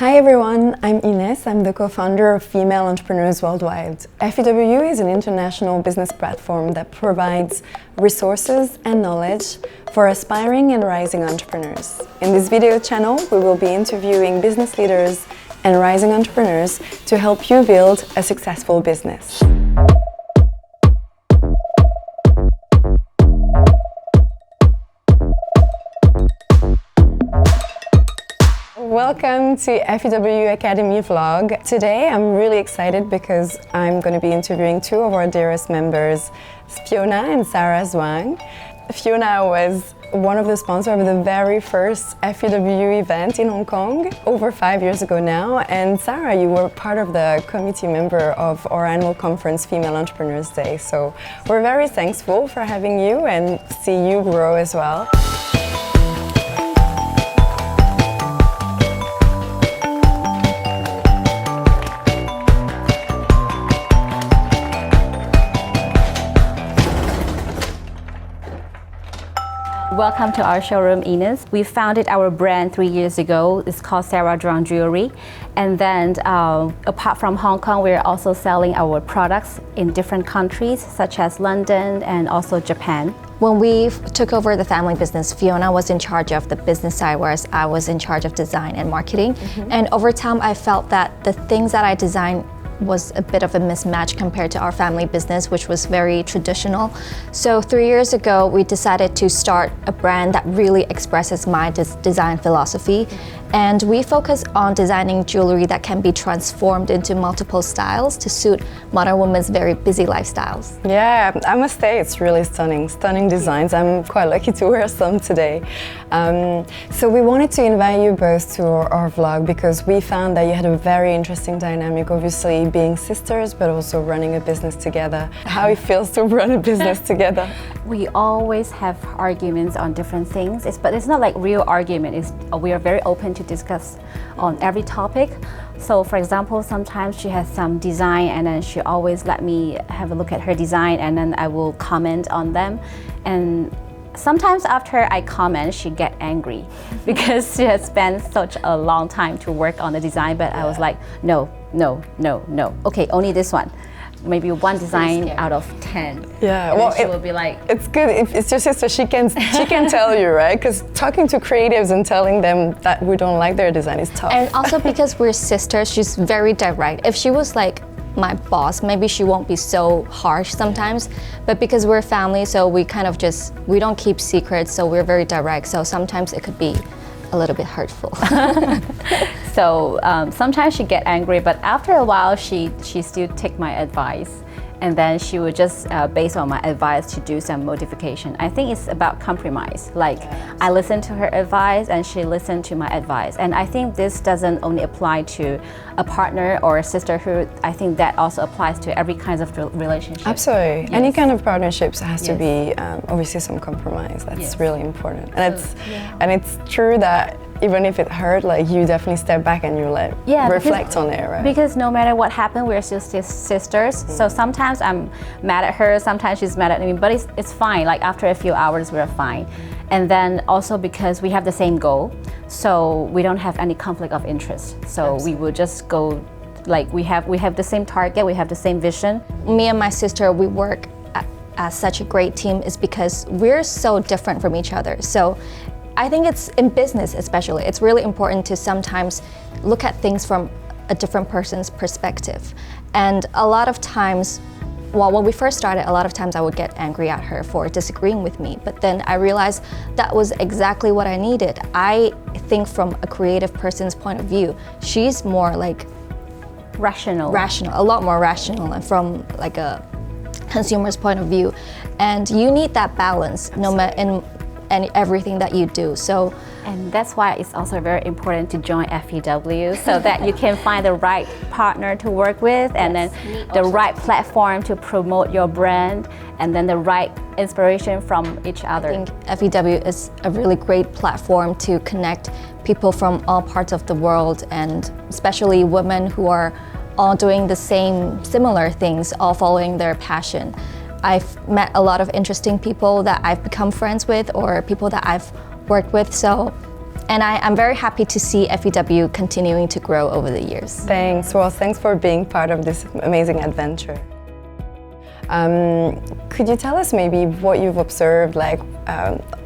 Hi everyone, I'm Ines. I'm the co-founder of Female Entrepreneurs Worldwide. FEW is an international business platform that provides resources and knowledge for aspiring and rising entrepreneurs. In this video channel, we will be interviewing business leaders and rising entrepreneurs to help you build a successful business. Welcome to FEW Academy vlog. Today I'm really excited because I'm going to be interviewing two of our dearest members, Fiona and Sarah Zhuang. Fiona was one of the sponsors of the very first FEW event in Hong Kong over 5 years ago now, and Sarah, you were part of the committee member of our annual conference, Female Entrepreneurs Day. So we're very thankful for having you and see you grow as well. Welcome to our showroom, Ines. We founded our brand 3 years ago. It's called Sarah Zhuang Jewellery. And then apart from Hong Kong, we're also selling our products in different countries, such as London and also Japan. When we took over the family business, Fiona was in charge of the business side, whereas I was in charge of design and marketing. And over time, I felt that the things that I designed was a bit of a mismatch compared to our family business, which was very traditional. So 3 years ago, we decided to start a brand that really expresses my design philosophy. And we focus on designing jewelry that can be transformed into multiple styles to suit modern women's very busy lifestyles. Yeah, I must say it's really stunning designs. I'm quite lucky to wear some today. So we wanted to invite you both to our vlog because we found that you had a very interesting dynamic, obviously being sisters, but also running a business together. How it feels to run a business together. We always have arguments on different things, but it's not like real argument. We are very open to discuss on every topic. So for example, sometimes she has some design and then she always let me have a look at her design and then I will comment on them. And sometimes after I comment, she get angry because she has spent such a long time to work on the design, but I was like, no. Okay, only this one. Maybe one design out of 10. Yeah, and well, she will be like, it's good if it's your sister. She can tell you, right? Because talking to creatives and telling them that we don't like their design is tough. And also because we're sisters, she's very direct. If she was like my boss, maybe she won't be so harsh sometimes. But because we're family, so we kind of we don't keep secrets, so we're very direct. So sometimes it could be a little bit hurtful. So sometimes she get angry, but after a while she still take my advice, and then she would just based on my advice to do some modification. I think it's about compromise. Like I listen to her advice and she listened to my advice, and I think this doesn't only apply to a partner or a sisterhood. I think that also applies to every kind of relationship. Absolutely. Yes. Any kind of partnerships has to be obviously some compromise. That's really important. And it's true that even if it hurt, like you definitely step back and you reflect on it, right? Because no matter what happened, we're still sisters. So sometimes I'm mad at her, sometimes she's mad at me, but it's fine. Like after a few hours, we're fine. And then also because we have the same goal, so we don't have any conflict of interest. So we will just go, like we have the same target, we have the same vision. Me and my sister, we work as such a great team is because we're so different from each other. So I think it's in business especially, it's really important to sometimes look at things from a different person's perspective. And a lot of times, well, when we first started, a lot of times I would get angry at her for disagreeing with me. But then I realized that was exactly what I needed. I think from a creative person's point of view, she's more like rational, a lot more rational, and from like a consumer's point of view. And you need that balance no matter in everything that you do. So, and that's why it's also very important to join FEW so that you can find the right partner to work with, and then the right platform to promote your brand, and then the right inspiration from each other. I think FEW is a really great platform to connect people from all parts of the world, and especially women who are all doing the similar things, all following their passion. I've met a lot of interesting people that I've become friends with or people that I've worked with. So And I'm very happy to see FEW continuing to grow over the years. Thanks. Well, thanks for being part of this amazing adventure. Could you tell us maybe what you've observed, like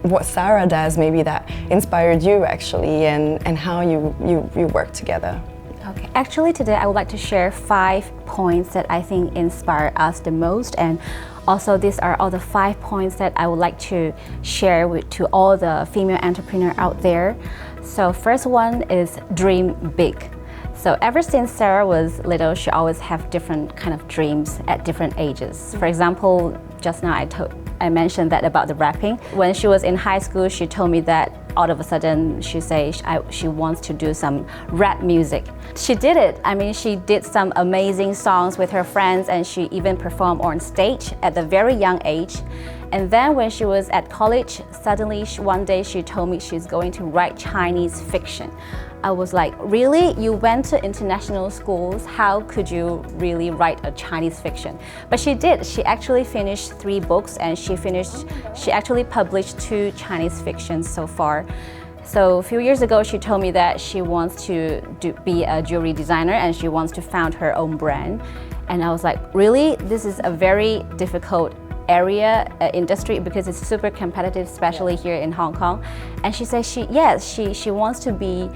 what Sarah does maybe that inspired you actually, and how you work together? Okay. Actually, today I would like to share 5 points that I think inspire us the most, and also these are all the 5 points that I would like to share to all the female entrepreneurs out there. So first one is dream big. So ever since Sarah was little, she always have different kind of dreams at different ages. For example, just now I mentioned that about the rapping. When she was in high school, she told me that all of a sudden she wants to do some rap music. She did it. I mean, she did some amazing songs with her friends, and she even performed on stage at a very young age. And then when she was at college, suddenly one day she told me she's going to write Chinese fiction. I was like, really? You went to international schools? How could you really write a Chinese fiction? But she did. She actually finished 3 books, and she actually published 2 Chinese fictions so far. So a few years ago, she told me that she wants to be a jewelry designer, and she wants to found her own brand. And I was like, really? This is a very difficult industry, because it's super competitive, especially here in Hong Kong. And she said she wants to be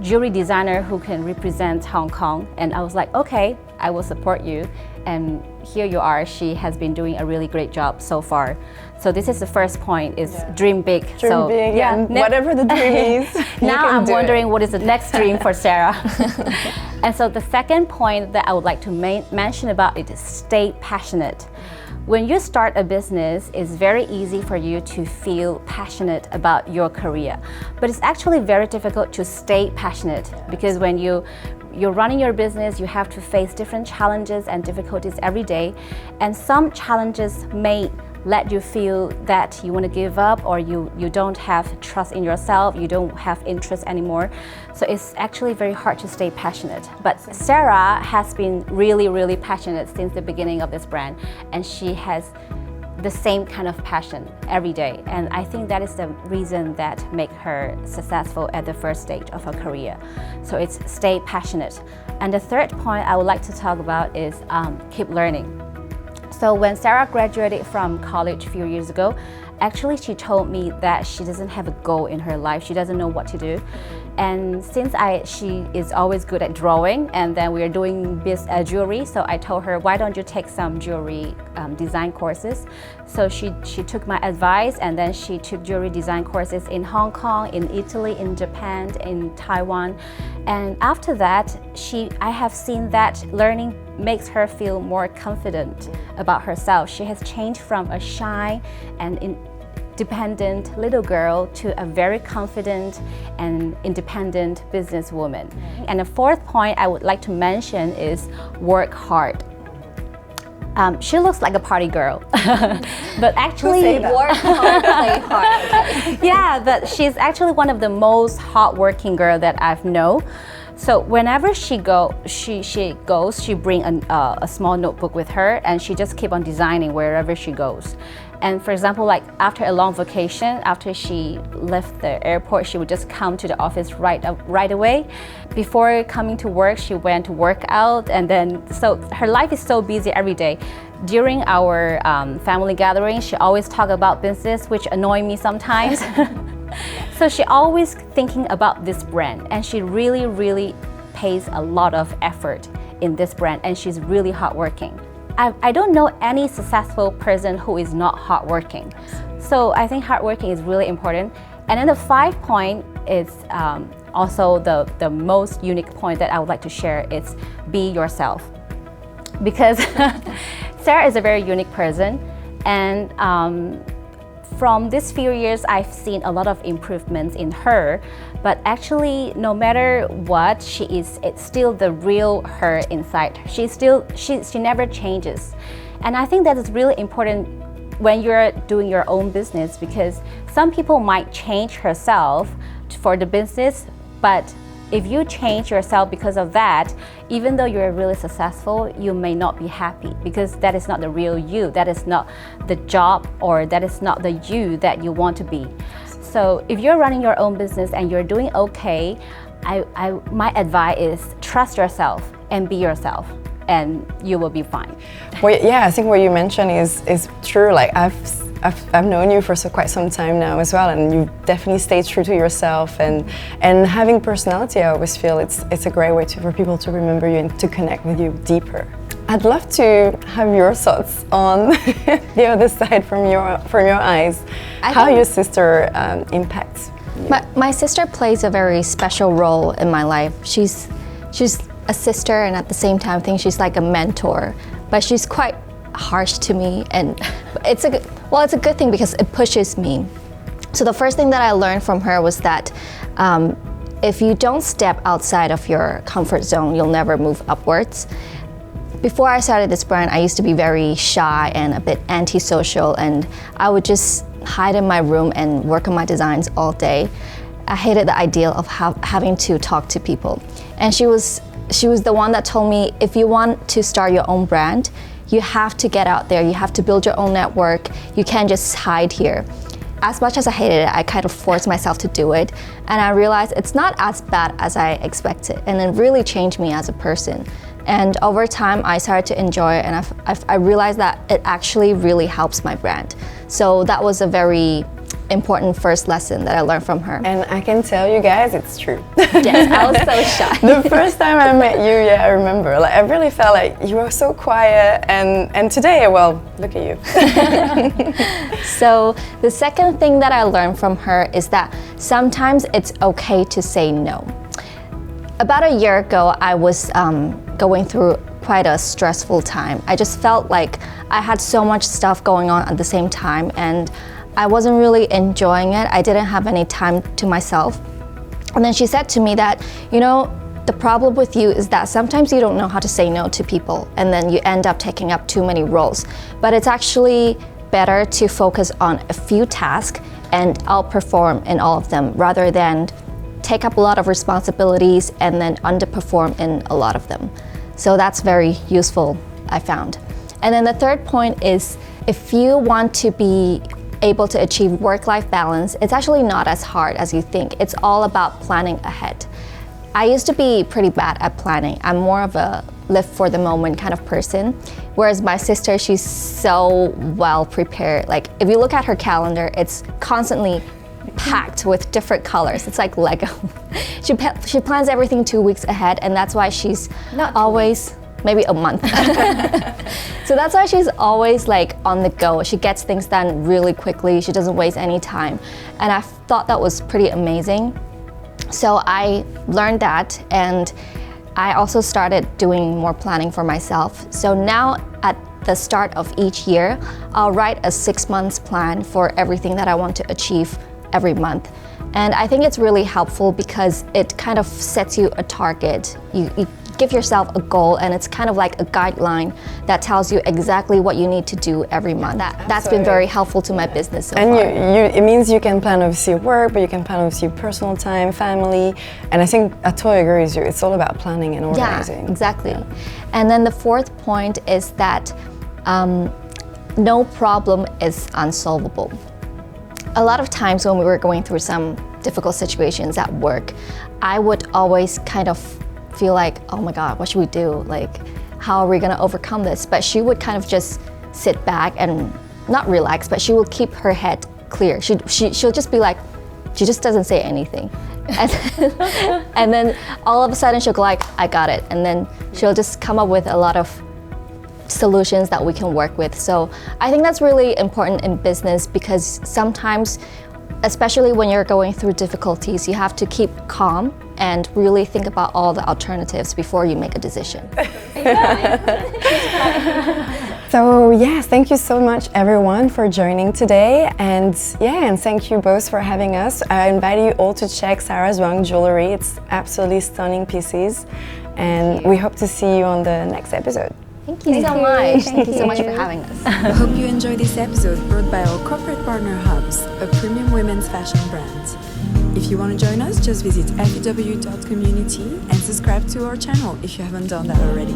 jewelry designer who can represent Hong Kong. And I was like, okay, I will support you. And here you are. She has been doing a really great job so far. So this is the first point, is dream big. Dream big, yeah. Whatever the dream is. Now I'm wondering what is the next dream for Sarah. And so the second point that I would like to mention about it is stay passionate. When you start a business, it's very easy for you to feel passionate about your career. But it's actually very difficult to stay passionate, because when you're running your business, you have to face different challenges and difficulties every day. And some challenges may let you feel that you want to give up, or you don't have trust in yourself, you don't have interest anymore. So it's actually very hard to stay passionate. But Sarah has been really, really passionate since the beginning of this brand, and she has the same kind of passion every day. And I think that is the reason that makes her successful at the first stage of her career. So it's stay passionate. And the third point I would like to talk about is keep learning. So when Sarah graduated from college a few years ago, actually she told me that she doesn't have a goal in her life. She doesn't know what to do. And since she is always good at drawing, and then we are doing jewelry, so I told her, why don't you take some jewelry design courses? So she took my advice, and then she took jewelry design courses in Hong Kong, in Italy, in Japan, in Taiwan. And after that, I have seen that learning makes her feel more confident about herself. She has changed from a shy and independent little girl to a very confident and independent businesswoman. And the fourth point I would like to mention is work hard. She looks like a party girl, but actually work hard, play hard. Okay. Yeah, but she's actually one of the most hardworking girls that I've known. So whenever she goes, she bring a small notebook with her, and she just keep on designing wherever she goes. And for example, like after a long vacation, after she left the airport, she would just come to the office right away. Before coming to work, she went to work out, and then so her life is so busy every day. During our family gathering, she always talk about business, which annoy me sometimes. So she always thinking about this brand, and she really, really pays a lot of effort in this brand, and she's really hardworking. I don't know any successful person who is not hardworking. So I think hardworking is really important. And then the 5 point is also the most unique point that I would like to share. It's be yourself. Because Sarah is a very unique person, and from these few years, I've seen a lot of improvements in her, but actually, no matter what, it's still the real her inside. She never changes. And I think that is really important when you're doing your own business, because some people might change herself for the business, but if you change yourself because of that, even though you're really successful, you may not be happy, because that is not the real you. That is not the job, or that is not the you that you want to be. So if you're running your own business and you're doing okay, my advice is trust yourself and be yourself, and you will be fine. Well, yeah, I think what you mentioned is true. Like I've known you for quite some time now as well, and you definitely stay true to yourself. And having personality, I always feel it's a great way for people to remember you and to connect with you deeper. I'd love to have your thoughts on the other side from your eyes, how your sister impacts you. My sister plays a very special role in my life. She's a sister, and at the same time, I think she's like a mentor. But she's quite harsh to me, and it's a good thing because it pushes me. So the first thing that I learned from her was that if you don't step outside of your comfort zone, you'll never move upwards. Before I started this brand, I used to be very shy and a bit antisocial, and I would just hide in my room and work on my designs all day. I hated the idea of having to talk to people. And she was the one that told me, if you want to start your own brand, you have to get out there, you have to build your own network, you can't just hide here. As much as I hated it, I kind of forced myself to do it, and I realized it's not as bad as I expected, and it really changed me as a person. And over time, I started to enjoy it, and I realized that it actually really helps my brand. So that was a very important first lesson that I learned from her. And I can tell you guys, it's true. Yes, I was so shy. The first time I met you, yeah, I remember. Like I really felt like you were so quiet, and today, well, look at you. So the second thing that I learned from her is that sometimes it's okay to say no. About a year ago, I was going through quite a stressful time. I just felt like I had so much stuff going on at the same time, and I wasn't really enjoying it. I didn't have any time to myself. And then she said to me that, you know, the problem with you is that sometimes you don't know how to say no to people, and then you end up taking up too many roles. But it's actually better to focus on a few tasks and outperform in all of them, rather than take up a lot of responsibilities and then underperform in a lot of them. So that's very useful, I found. And then the third point is, if you want to be able to achieve work-life balance, it's actually not as hard as you think. It's all about planning ahead. I used to be pretty bad at planning. I'm more of a live for the moment kind of person, whereas my sister, she's so well prepared. Like if you look at her calendar, it's constantly packed with different colors. It's like Lego. She plans everything 2 weeks ahead, and that's why she's always, maybe a month. So that's why she's always like on the go. She gets things done really quickly. She doesn't waste any time. And I thought that was pretty amazing. So I learned that, and I also started doing more planning for myself. So now at the start of each year, I'll write a 6 months plan for everything that I want to achieve every month. And I think it's really helpful because it kind of sets you a target. You give yourself a goal, and it's kind of like a guideline that tells you exactly what you need to do every month. That's been very helpful to my business so far. It means you can plan obviously your work, but you can plan obviously your personal time, family, and I think I totally agree with you. It's all about planning and organizing. Yeah, exactly. Yeah. And then the fourth point is that no problem is unsolvable. A lot of times when we were going through some difficult situations at work, I would always kind of feel like, oh my God, what should we do? Like, how are we gonna overcome this? But she would kind of just sit back and not relax, but she will keep her head clear. She'll just be like, she just doesn't say anything. And then all of a sudden she'll go like, I got it. And then she'll just come up with a lot of solutions that we can work with. So I think that's really important in business, because sometimes, especially when you're going through difficulties, you have to keep calm and really think about all the alternatives before you make a decision. So yes, thank you so much everyone for joining today, and thank you both for having us. I invite you all to check Sarah Zhuang Jewellery. It's absolutely stunning pieces, and we hope to see you on the next episode. Thank you so much. Thank you so much for having us. I hope you enjoyed this episode brought by our corporate partner Hobbs, a premium women's fashion brand. If you want to join us, just visit few.community and subscribe to our channel if you haven't done that already.